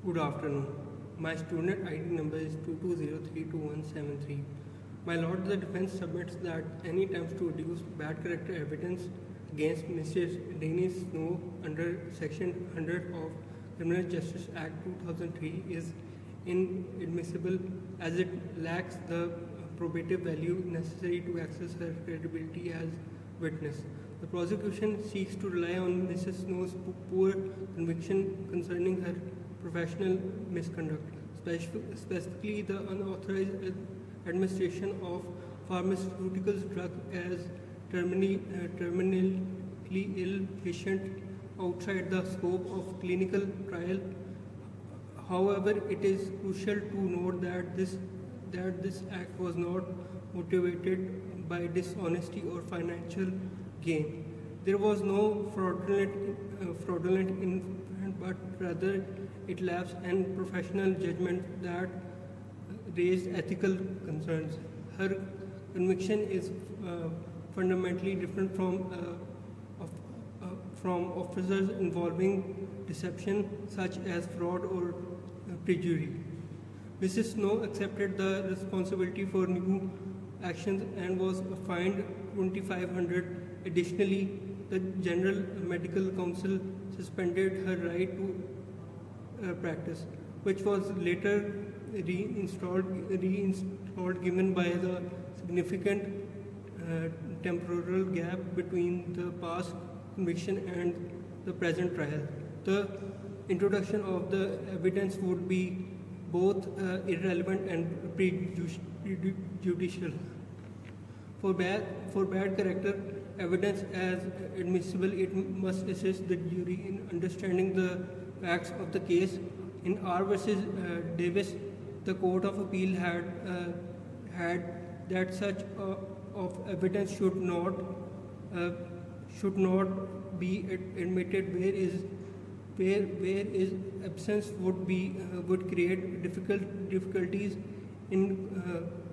Good afternoon. My student ID number is 22032173. My Lord, the defense submits that any attempts to adduce bad character evidence against Mrs. Denise Snow under Section 100 of Criminal Justice Act 2003 is inadmissible as it lacks the probative value necessary to access her credibility as witness. The prosecution seeks to rely on Mrs. Snow's poor conviction concerning her professional misconduct, specifically the unauthorized administration of pharmaceuticals drug as terminally ill patient outside the scope of clinical trial. However, it is crucial to note that this act was not motivated by dishonesty or financial gain. There was no fraudulent intent, but rather it lapsed in professional judgment that raised ethical concerns. Her conviction is fundamentally different from officers involving deception such as fraud or perjury. Mrs. Snow accepted the responsibility for new actions and was fined $2,500. Additionally, the General Medical Council suspended her right to practice, which was later reinstalled given by the significant temporal gap between the past conviction and the present trial. The introduction of the evidence would be both irrelevant and prejudicial. For bad character evidence as admissible, it must assist the jury in understanding the facts of the case. In R versus Davis, the Court of Appeal had that such of evidence should not be admitted, where absence would create difficulties in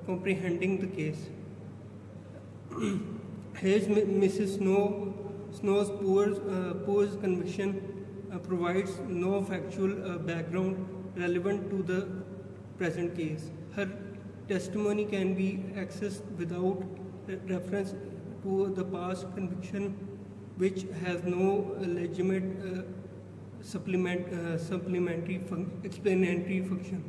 comprehending the case. Here's Mrs. Snow's poor conviction provides no factual background relevant to the present case. Her testimony can be accessed without reference to the past conviction, which has no legitimate supplementary explanatory function.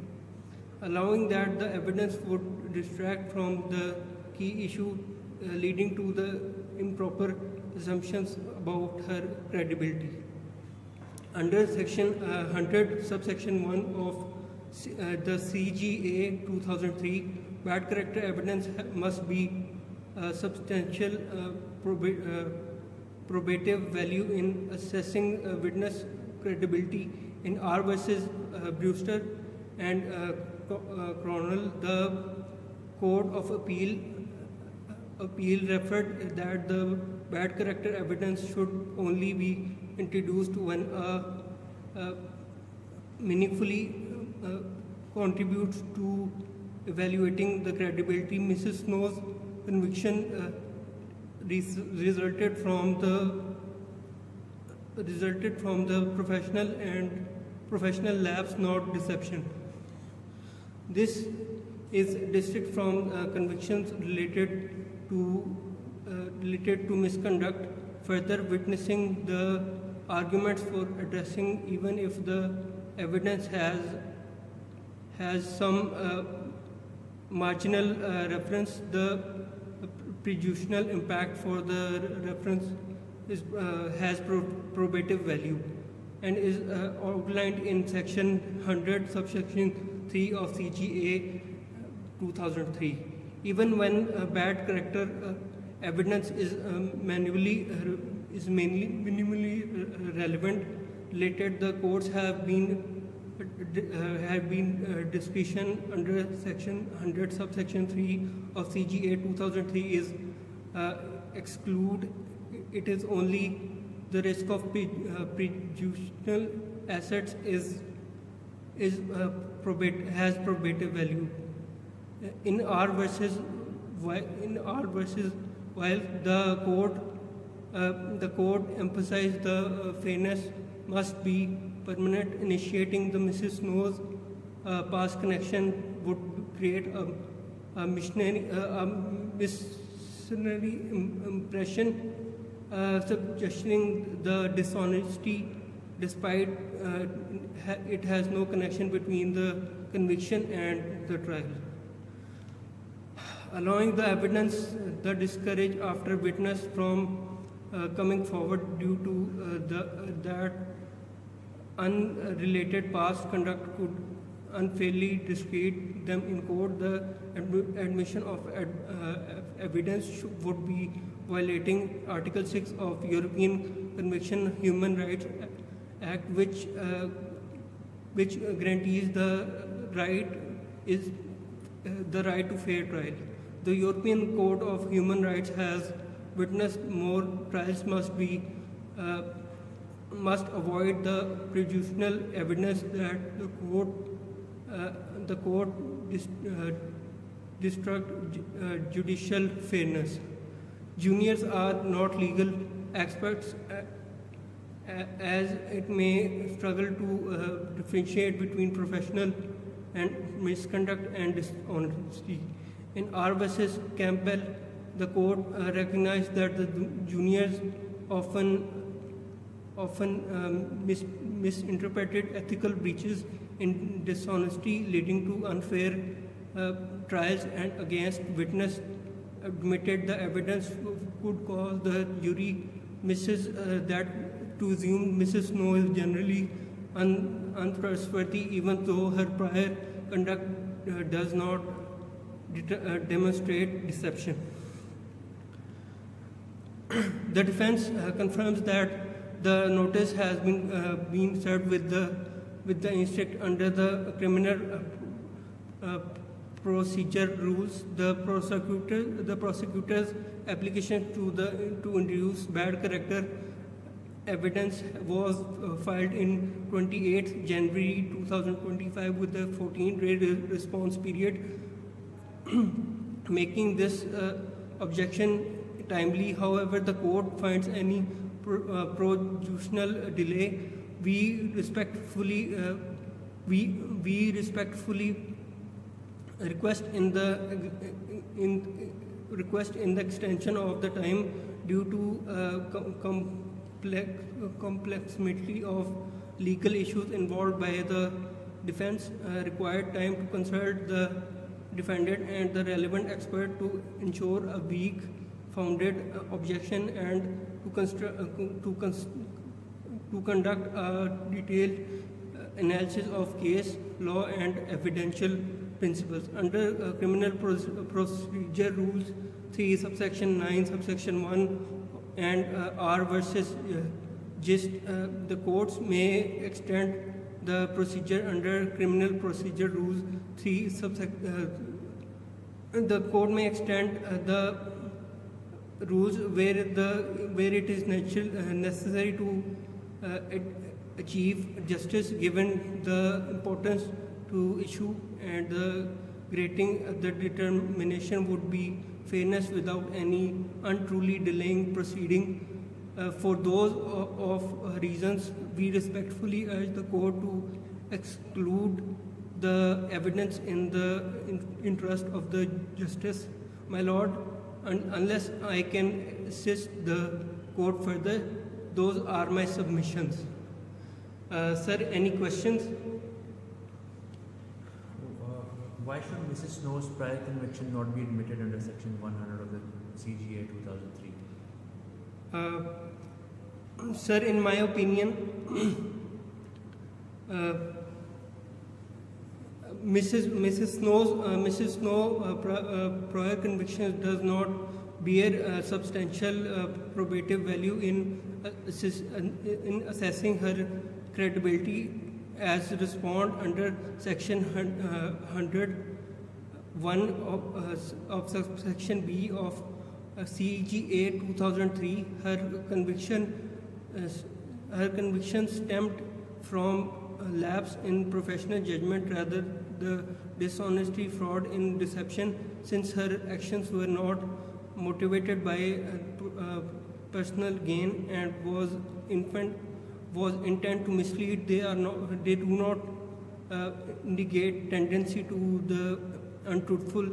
Allowing that, the evidence would distract from the key issue, leading to the improper assumptions about her credibility. Under Section 100, subsection 1 of the CGA 2003, bad character evidence must be substantial probative value in assessing witness credibility. In R versus Brewster and Cronell, the Court of Appeal referred that the bad character evidence should only be introduced when meaningfully contributes to evaluating the credibility. Mrs. Snow's conviction resulted from the professional lapse, not deception. This is distinct from convictions related to misconduct. Further, witnessing the arguments for addressing, even if the evidence has some marginal reference, the prejudicial impact for the reference has probative value and is outlined in Section 100, subsection 3 of CGA 2003. Even when bad character evidence is minimally relevant, later the courts have been discretion under Section 100, subsection 3 of CGA 2003 is exclude. It is only the risk of prejudicial assets has probative value. In R versus while the court emphasized the fairness must be permanent. Initiating the Mrs. Snow's past connection would create a missionary impression, suggesting the dishonesty, despite it has no connection between the conviction and the trial. Allowing the evidence that discourage after witness from coming forward due to that unrelated past conduct could unfairly discredit them in court. The admission of evidence would be violating Article 6 of European Convention Human Rights Act, which guarantees the right to fair trial. The European Court of Human Rights has witnessed more trials must avoid the prejudicial evidence that the court destruct judicial fairness. Juniors are not legal experts, as it may struggle to differentiate between professional and misconduct and dishonesty. In R versus Campbell, the court recognized that the juniors often misinterpreted ethical breaches in dishonesty, leading to unfair trials, and against witness admitted the evidence could cause the jury to assume Mrs. Snow is generally untrustworthy, even though her prior conduct does not demonstrate deception. The defense confirms that the notice has been served with the instruct under the criminal procedure rules. The prosecutor's application to introduce bad character evidence was filed in 28th January 2025 with a 14-day response period, making this objection timely. However, the court finds any procedural delay. We respectfully request in the extension of the time due to complexity of legal issues involved by the defense. Required time to consult the defendant and the relevant expert to ensure a weak founded objection and to conduct a detailed analysis of case law and evidential principles. Under criminal procedure rules 3 subsection 9 subsection 1 and R versus GIST, the courts may extend the procedure under criminal procedure rules 3 the court may extend the rules where it is necessary to achieve justice, given the importance to issue and the determination would be fairness without any untruly delaying proceeding. For those reasons, we respectfully urge the court to exclude the evidence in the interest of the justice. My lord, unless I can assist the court further, those are my submissions. Sir, any questions? Why should Mrs. Snow's prior conviction not be admitted under Section 100 of the CGA 2003? Sir, in my opinion, Mrs. Snow prior conviction does not bear substantial probative value in assessing her credibility as respond under Section 101 of subsection B of CGA 2003. Her conviction stemmed from lapse in professional judgment rather the dishonesty, fraud, and deception, since her actions were not motivated by personal gain and was was intent to mislead. They do not indicate tendency to the untruthful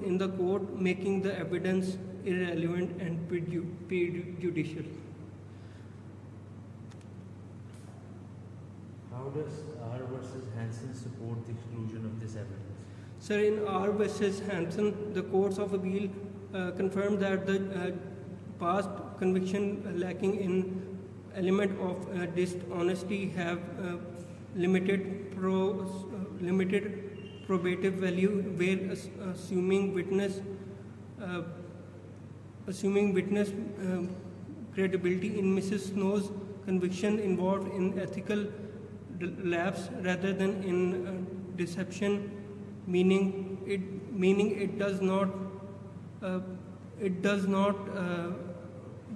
in the court, making the evidence irrelevant and prejudicial. How does R versus Hansen support the exclusion of this evidence? Sir, in R versus Hansen, the courts of appeal confirmed that the past conviction lacking in element of dishonesty have limited probative value, where assuming witness credibility in Mrs. Snow's conviction involved in ethical lapse rather than in deception, meaning it does not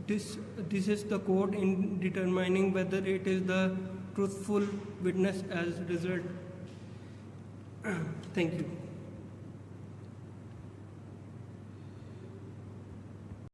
desist the court in determining whether it is the truthful witness as result. Thank you.